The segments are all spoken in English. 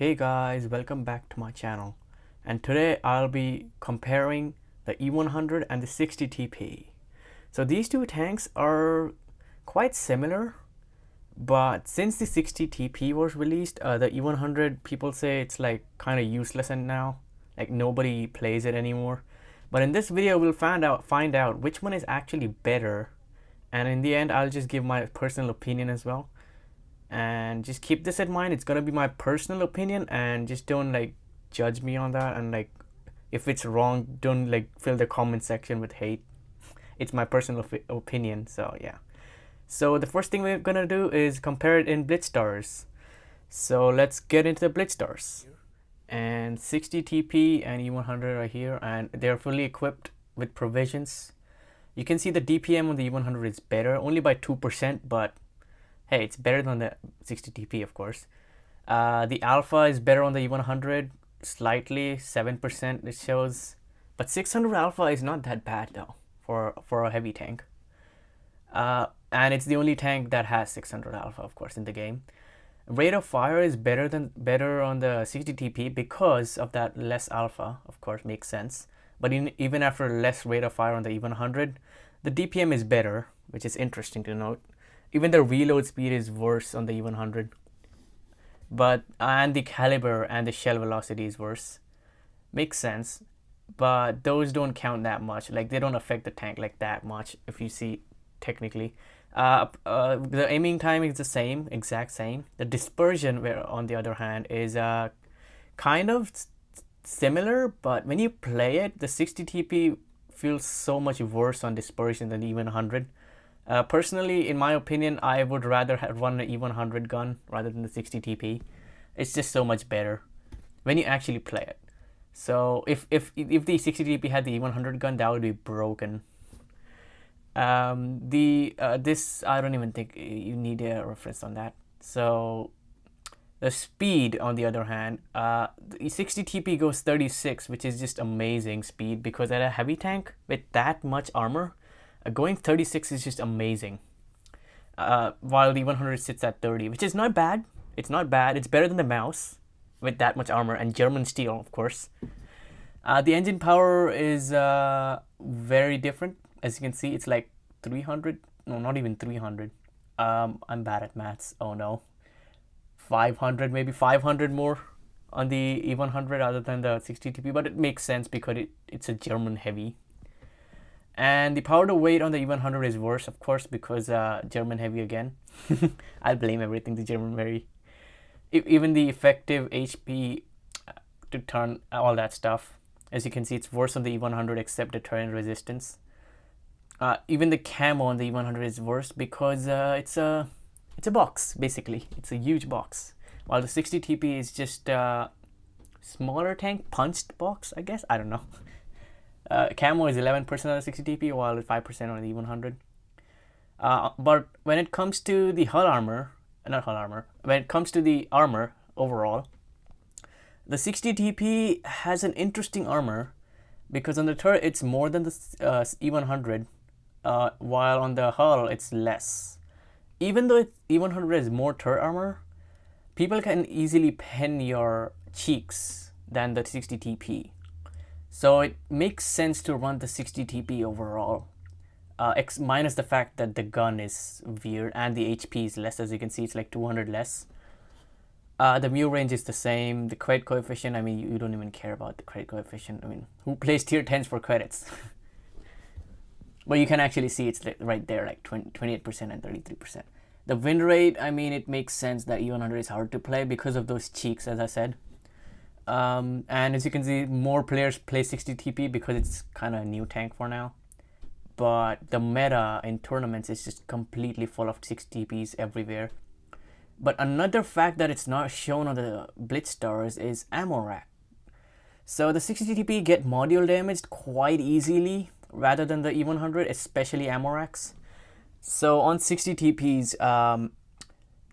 Hey guys, welcome back to my channel, and today I'll be comparing the E100 and the 60 TP. So these two tanks are quite similar, but since the 60 TP was released, the E100 people say it's like kind of useless and now, like nobody plays it anymore. But in this video we'll find out which one is actually better, and in the end I'll just give my personal opinion as well. And just keep this in mind, it's gonna be my personal opinion, and just don't like judge me on that, and like if it's wrong, don't like fill the comment section with hate. It's my personal opinion. So yeah, so the first thing we're gonna do is compare it in Blitz stars. So let's get into the Blitz stars. And 60 TP and E100 are here, and they're fully equipped with provisions. You can see the DPM on the E100 is better, only by 2%, but hey, it's better than the 60 TP, of course. The alpha is better on the E100, slightly, 7% it shows. But 600 alpha is not that bad though, for a heavy tank. And it's the only tank that has 600 alpha, of course, in the game. Rate of fire is better on the 60 TP because of that less alpha, of course, makes sense. But even after less rate of fire on the E100, the DPM is better, which is interesting to note. Even the reload speed is worse on the E100, and the caliber and the shell velocity is worse. Makes sense, but those don't count that much. Like, they don't affect the tank like that much if you see technically. The aiming time is the same, exact same. The dispersion, where on the other hand, is kind of similar, but when you play it, the 60 TP feels so much worse on dispersion than even 100. Personally, in my opinion, I would rather run an E100 gun rather than the 60 TP. It's just so much better when you actually play it. So if the 60 TP had the E100 gun, that would be broken. This, I don't even think you need a reference on that. So the speed, on the other hand, the 60 TP goes 36, which is just amazing speed, because at a heavy tank with that much armor, going 36 is just amazing. While the 100 sits at 30, which is not bad. It's not bad. It's better than the mouse with that much armor and German steel, of course. The engine power is very different. As you can see, it's like 300. No, not even 300. I'm bad at maths. Oh no. 500, maybe 500 more on the E100 other than the 60 TP, but it makes sense because it's a German heavy. And the power to weight on the E100 is worse, of course, because German heavy again. I'll blame everything to German heavy. Even the effective HP to turn, all that stuff. As you can see, it's worse on the E100 except the turn resistance. Even the camo on the E100 is worse because it's a box, basically. It's a huge box. While the 60 TP is just a smaller tank, punched box, I guess. I don't know. Camo is 11% on the 60 TP, while 5% on the E100. But when it comes to the when it comes to the armor overall, the 60 TP has an interesting armor because on the turret it's more than the E100, while on the hull it's less. Even though E100 has more turret armor, people can easily pen your cheeks than the 60 TP. So it makes sense to run the 60 TP overall, minus the fact that the gun is weird and the HP is less. As you can see, it's like 200 less. The mu range is the same. The credit coefficient, I mean, you don't even care about the credit coefficient. I mean, who plays tier 10s for credits? But you can actually see it's right there, like 28% and 33%. The win rate, I mean, it makes sense that E100 is hard to play because of those cheeks, as I said. And as you can see, more players play 60 TP because it's kind of a new tank for now. But the meta in tournaments is just completely full of 60 TPs everywhere. But another fact that it's not shown on the Blitz stars is ammo rack. So the 60 TP get module damaged quite easily rather than the E100, especially ammo racks. So on 60 TPs,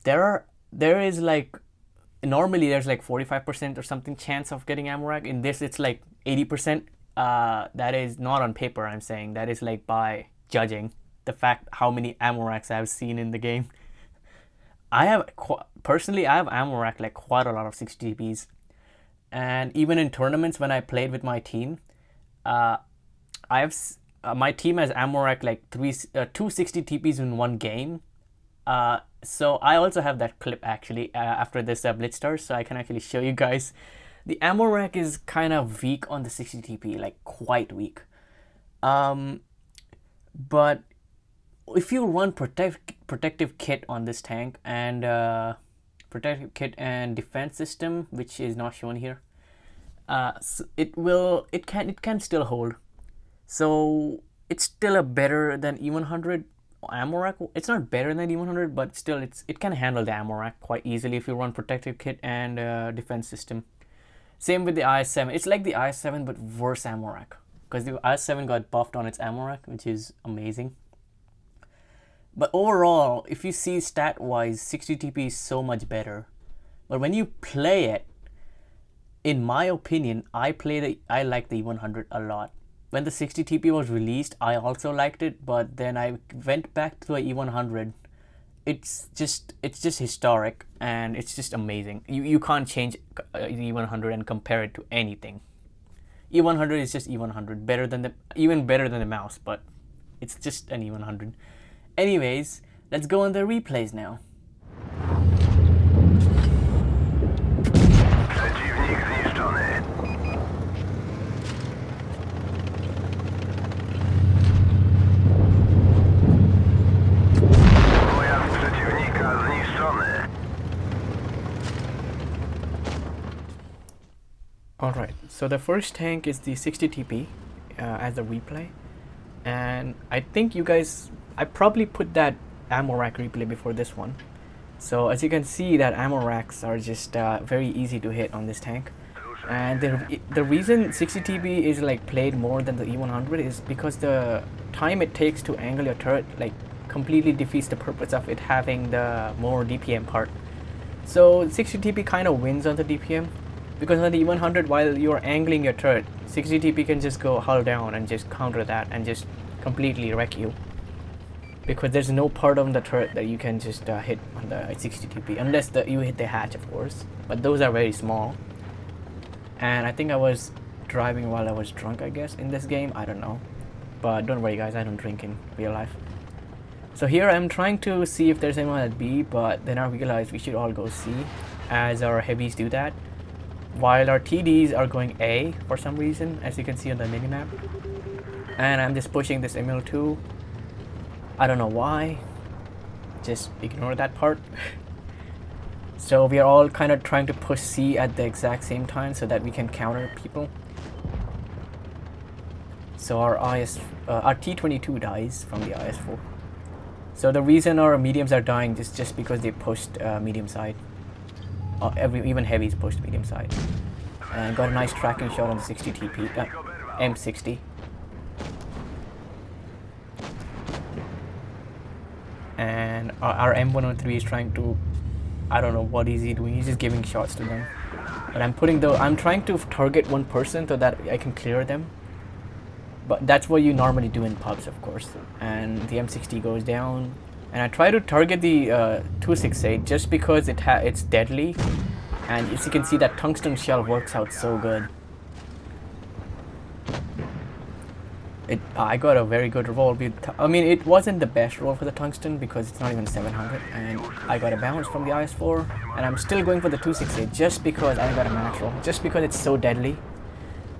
there is like, normally there's like 45% or something chance of getting ammo rack. In this, it's like 80%. That is not on paper, I'm saying. That is like by judging the fact how many ammo racks I've seen in the game. I have personally I have ammo rack like quite a lot of 60 TPs, and even in tournaments when I played with my team, uh, I have my team has ammo rack like 260 TPs in one game. So I also have that clip actually after this Blitz stars, so I can actually show you guys. The ammo rack is kind of weak on the 60 TP, like quite weak. But if you run protective kit on this tank and protective kit and defense system, which is not shown here, so it can still hold. So it's still a better than E100 ammo rack. It's not better than E100, but still it can handle the ammo rack quite easily if you run protective kit and defense system. Same with the IS-7. It's like the IS-7 but worse ammo rack, because the IS-7 got buffed on its ammo rack, which is amazing. But overall, if you see stat-wise, 60 TP is so much better. But when you play it, in my opinion, I like the E100 a lot. When the 60 TP was released, I also liked it, but then I went back to the E100. It's just historic, and it's just amazing. You can't change E100 and compare it to anything. E100 is just E100, even better than the mouse, but it's just an E100. Anyways, let's go on the replays now. Alright, so the first tank is the 60 TP as the replay, and I think I probably put that ammo rack replay before this one. So as you can see, that ammo racks are just very easy to hit on this tank, and the reason 60 TP is like played more than the E100 is because the time it takes to angle your turret like completely defeats the purpose of it having the more DPM part. So 60 TP kind of wins on the DPM, because on the E100, while you're angling your turret, 60 TP can just go hull down and just counter that and just completely wreck you, because there's no part on the turret that you can just hit on the 60 TP, unless you hit the hatch, of course, but those are very small. And I think I was driving while I was drunk, I guess, in this game. I don't know, but don't worry guys, I don't drink in real life. So here I'm trying to see if there's anyone at B, but then I realized we should all go C, as our heavies do that, while our TDs are going A for some reason, as you can see on the minimap. And I'm just pushing this ML2. I don't know why. Just ignore that part. So we are all kind of trying to push C at the exact same time so that we can counter people. So our T22 dies from the IS-4. So the reason our mediums are dying is just because they pushed medium side. Even heavies pushed medium side, and got a nice tracking shot on the 60 TP, M60. And our M103 is trying to, I don't know what is he doing. He's just giving shots to them. But I'm trying to target one person so that I can clear them. But that's what you normally do in pubs, of course. And the M60 goes down. And I try to target the 268 just because it's deadly, and as you can see, that tungsten shell works out so good. I got a very good roll. I mean, it wasn't the best roll for the tungsten because it's not even 700, and I got a bounce from the IS-4, and I'm still going for the 268 just because I got a max roll, just because it's so deadly.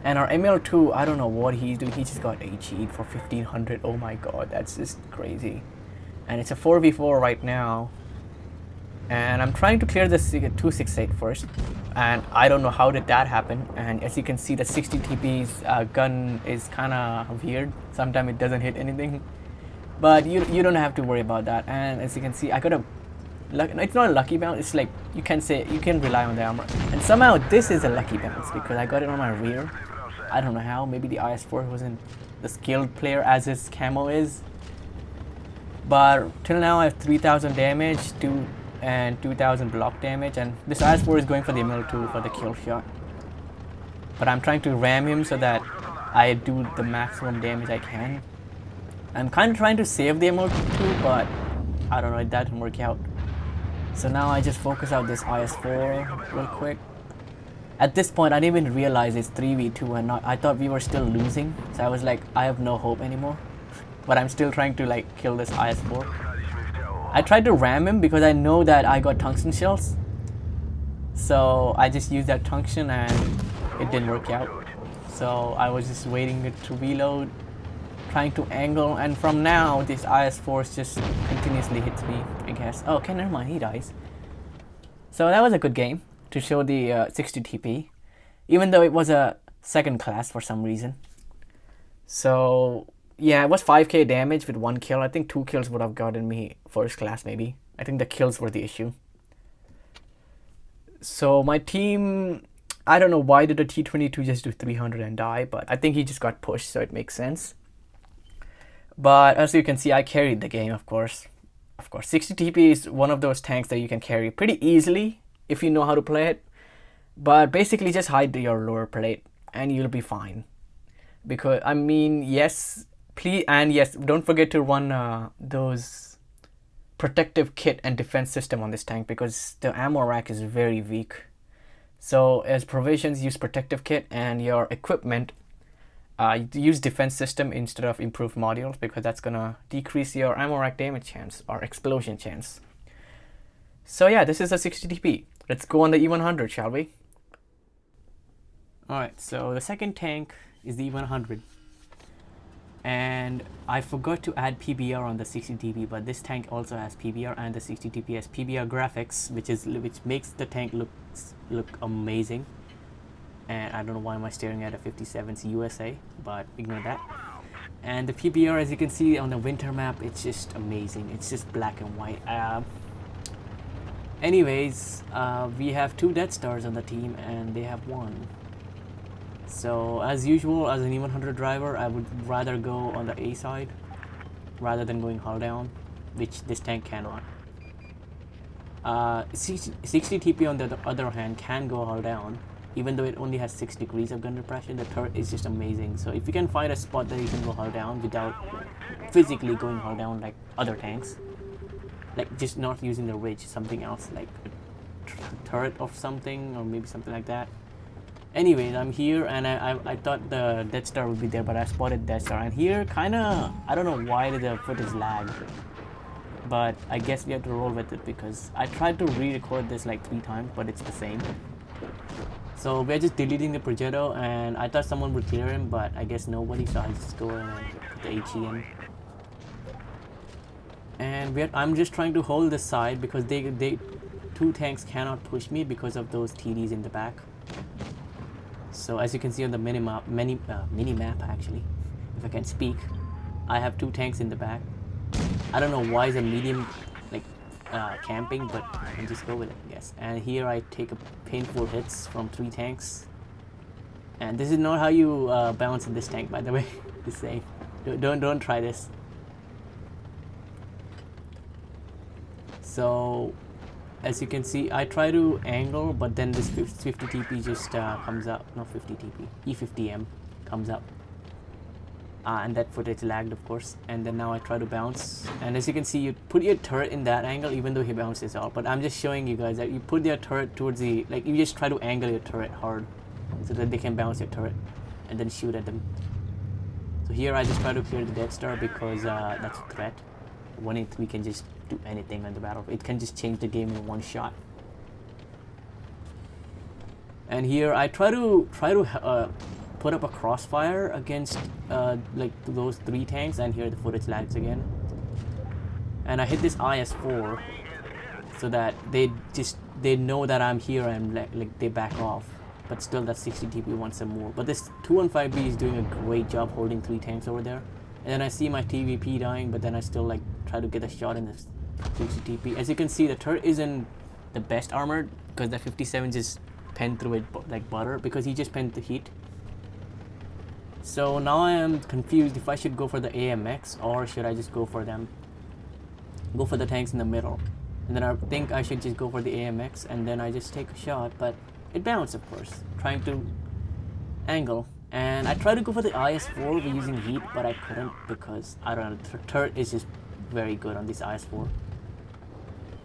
And our ML2, I don't know what he's doing. He just got HE'd for 1500. Oh my god, that's just crazy. And it's a 4v4 right now, and I'm trying to clear this 268 first, and I don't know how did that happen. And as you can see, the 60 TP's gun is kind of weird. Sometimes it doesn't hit anything, but you don't have to worry about that. And as you can see, I got a it's not a lucky bounce, it's like you can rely on the armor, and somehow this is a lucky bounce because I got it on my rear. I don't know how. Maybe the IS-4 wasn't the skilled player as his camo is. But till now I have 3000 damage and 2000 block damage, and this IS-4 is going for the ML2 for the kill shot. But I'm trying to ram him so that I do the maximum damage I can. I'm kind of trying to save the ML2, but I don't know, it didn't work out. So now I just focus out this IS-4 real quick. At this point, I didn't even realize it's 3v2 and I thought we were still losing. So I was like, I have no hope anymore. But I'm still trying to like kill this IS-4. I tried to ram him because I know that I got tungsten shells. So I just used that tungsten and it didn't work out. So I was just waiting it to reload, trying to angle, and from now this IS-4 just continuously hits me, I guess. Oh, okay, never mind, he dies. So that was a good game to show the 60 TP, even though it was a second class for some reason. So yeah, it was 5k damage with 1 kill. I think 2 kills would have gotten me first class maybe. I think the kills were the issue. So my team, I don't know why did the T22 just do 300 and die, but I think he just got pushed, so it makes sense. But as you can see, I carried the game, of course. 60 TP is one of those tanks that you can carry pretty easily if you know how to play it. But basically just hide your lower plate and you'll be fine. Because, I mean, yes, please, and yes, don't forget to run those protective kit and defense system on this tank because the ammo rack is very weak. So as provisions, use protective kit, and your equipment, use defense system instead of improved modules because that's gonna decrease your ammo rack damage chance or explosion chance. So yeah, this is a 60 TP. Let's go on the E100, shall we? Alright, so the second tank is the E100. And I forgot to add PBR on the 60 TP, but this tank also has PBR, and the 60 TP has PBR graphics, which makes the tank look amazing. And I don't know why am I staring at a 57's USA, but ignore that. And the PBR, as you can see on the winter map, it's just amazing. It's just black and white. Anyways, we have 2 Death Stars on the team and they have 1. So as usual, as an E100 driver, I would rather go on the A side rather than going hull down, which this tank cannot. 60 TP on the other hand can go hull down, even though it only has 6 degrees of gun depression. The turret is just amazing. So if you can find a spot that you can go hull down without physically going hull down like other tanks, like just not using the ridge, something else like a turret of something or maybe something like that. Anyways, I'm here and I thought the Death Star would be there, but I spotted Death Star, and here kinda, I don't know why the footage lagged, but I guess we have to roll with it because I tried to re-record this like 3 times, but it's the same. So we're just deleting the Progetto, and I thought someone would clear him, but I guess nobody, so I just go and put the HE in. And I'm just trying to hold this side because they 2 tanks cannot push me because of those TDs in the back. So as you can see on the mini map actually, if I can speak, I have 2 tanks in the back. I don't know why is a medium like camping, but I'll just go with it, I guess. And here I take a painful hits from 3 tanks. And this is not how you bounce in this tank, by the way. Just saying, don't try this. So as you can see, I try to angle, but then this 50 TP just comes up. Not 50 TP, E50M comes up. And that footage lagged, of course. And then now I try to bounce. And as you can see, you put your turret in that angle, even though he bounces out. But I'm just showing you guys that you put your turret towards the, like you just try to angle your turret hard so that they can bounce your turret and then shoot at them. So here I just try to clear the Death Star because that's a threat. 1 in 3 can just do anything on the battlefield. It can just change the game in 1 shot. And here I try to put up a crossfire against like those 3 tanks, and here the footage lags again. And I hit this IS-4 so that they know that I'm here and like they back off. But still that 60 TP wants some more. But this 215B is doing a great job holding 3 tanks over there. And then I see my TVP dying, but then I still like try to get a shot in this 60 TP. As you can see, the turret isn't the best armored because the 57 just penned through it like butter because he just penned the heat. So now I am confused if I should go for the AMX or should I just go for the tanks in the middle. And then I think I should just go for the AMX and then I just take a shot, but it bounced, of course, trying to angle. And I tried to go for the IS-4 with using heat, but I couldn't because, I don't know, the turret is just very good on this IS-4.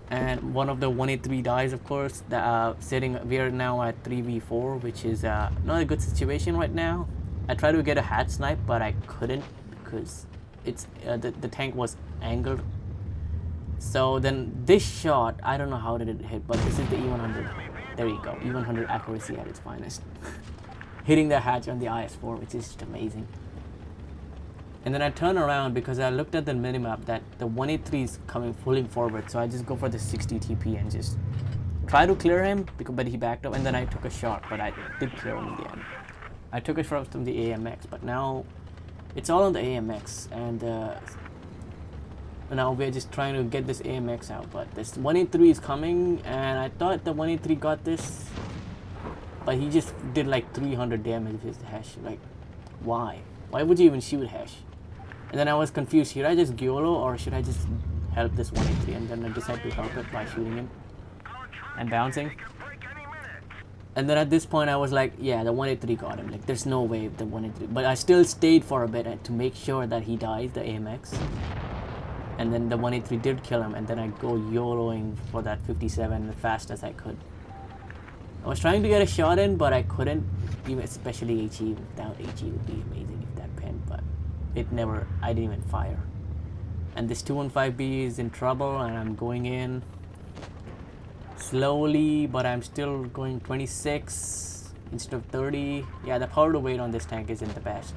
and one of the 183 dies, of course. We are now at 3v4, which is not a good situation right now. I tried to get a hat snipe, but I couldn't because it's the tank was angled. So then this shot, I don't know how did it hit, but this is the E100. There you go, E100 accuracy at its finest. Hitting the hatch on the IS-4, which is just amazing. And then I turn around because I looked at the minimap that the 183 is pulling forward, so I just go for the 60 TP and just try to clear him, but he backed up, and then I took a shot, but I did clear him in the end. I took a shot from the AMX, but now it's all on the AMX, and now we're just trying to get this AMX out, but this 183 is coming, and I thought the 183 got this, but he just did like 300 damage with his hash. Like, why? Why would you even shoot hash? And then I was confused, should I just YOLO or should I just help this 183? And then I decided to help it by shooting him and bouncing. And then at this point I was like, yeah, the 183 got him. Like, there's no way the 183. But I still stayed for a bit to make sure that he dies, the AMX. And then the 183 did kill him, and then I go YOLOing for that 57 as fast as I could. I was trying to get a shot in, but I couldn't, even especially HE. Without HE would be amazing if that pinned, but it never, I didn't even fire. And this 215B is in trouble, and I'm going in slowly, but I'm still going 26 instead of 30. Yeah, the power to weight on this tank isn't the best.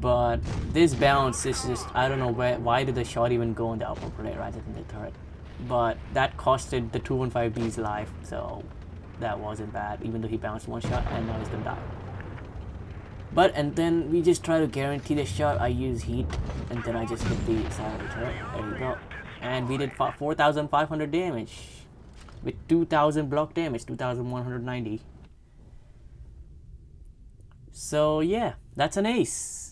But this bounce is just, I don't know why did the shot even go in the upper plate rather than the turret. But that costed the 215B's life, so that wasn't bad, even though he bounced one shot and now he's gonna die. But, and then we just try to guarantee the shot. I use heat, and then I just hit the side of the turret. There you go. And we did 4,500 damage with 2,000 block damage, 2,190. So yeah, that's an ace.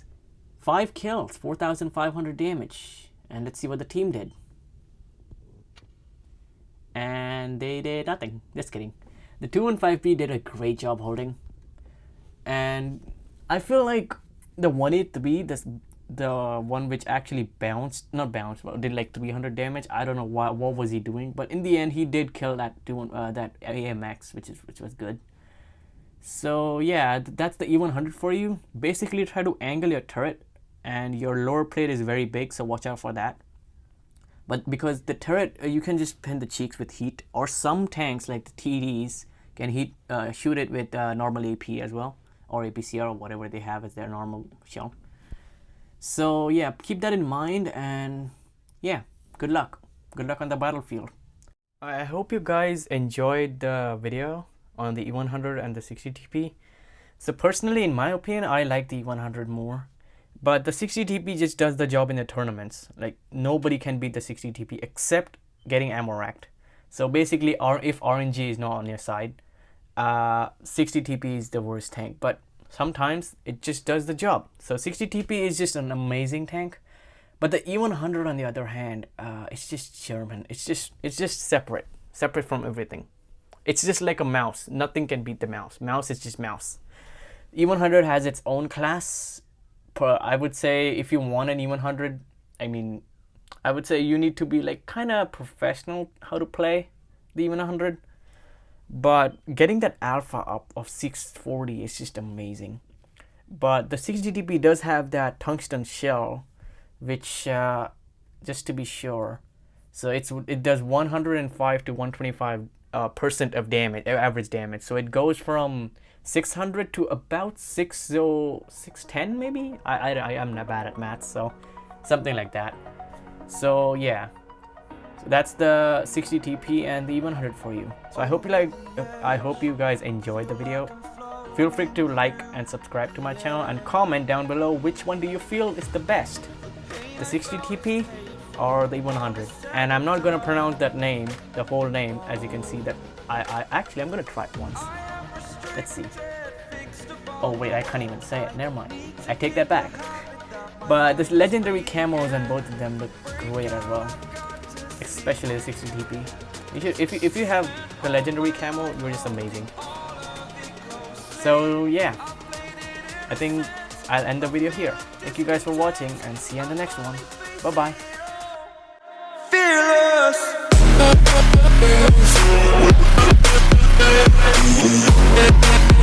5 kills, 4,500 damage. And let's see what the team did. And they did nothing. Just kidding. The 215B did a great job holding. And I feel like the 183, the one which actually not bounced, but did like 300 damage. I don't know what was he doing, but in the end he did kill that that AMX, which was good. So yeah, that's the E100 for you. Basically, try to angle your turret, and your lower plate is very big, so watch out for that. But because the turret, you can just pin the cheeks with heat, or some tanks like the TDs can shoot it with normal AP as well, or APCR, or whatever they have as their normal shell. So yeah, keep that in mind, and yeah, good luck. Good luck on the battlefield. I hope you guys enjoyed the video on the E100 and the 60 TP. So personally, in my opinion, I like the E100 more. But the 60 TP just does the job in the tournaments. Like, nobody can beat the 60 TP except getting ammo racked. So basically, if RNG is not on your side, 60 TP is the worst tank. But sometimes it just does the job. So 60 TP is just an amazing tank. But the E100 on the other hand, it's just German. It's just separate from everything. It's just like a mouse. Nothing can beat the mouse. Mouse is just mouse. E100 has its own class. I would say if you want an E100, I would say you need to be like kind of professional how to play the E100. But getting that alpha up of 640 is just amazing. But the 60 TP does have that tungsten shell, which just to be sure, so it does 105 to 125 % of damage, average damage. So it goes from 600 to about 610 maybe. I'm not bad at maths, so something like that. So yeah, so that's the 60 TP and the E100 for you. So I hope you guys enjoyed the video. Feel free to like and subscribe to my channel and comment down below which one do you feel is the best, the 60 TP or the E100. And I'm not gonna pronounce that name, the whole name, as you can see that I'm gonna try it once. Let's see. Oh wait, I can't even say it. Never mind. I take that back. But the legendary camos on both of them look great as well, especially the 60 TP. You should, if you have the legendary camo, you're just amazing. So yeah, I think I'll end the video here. Thank you guys for watching, and see you in the next one. Bye bye. We'll be right back.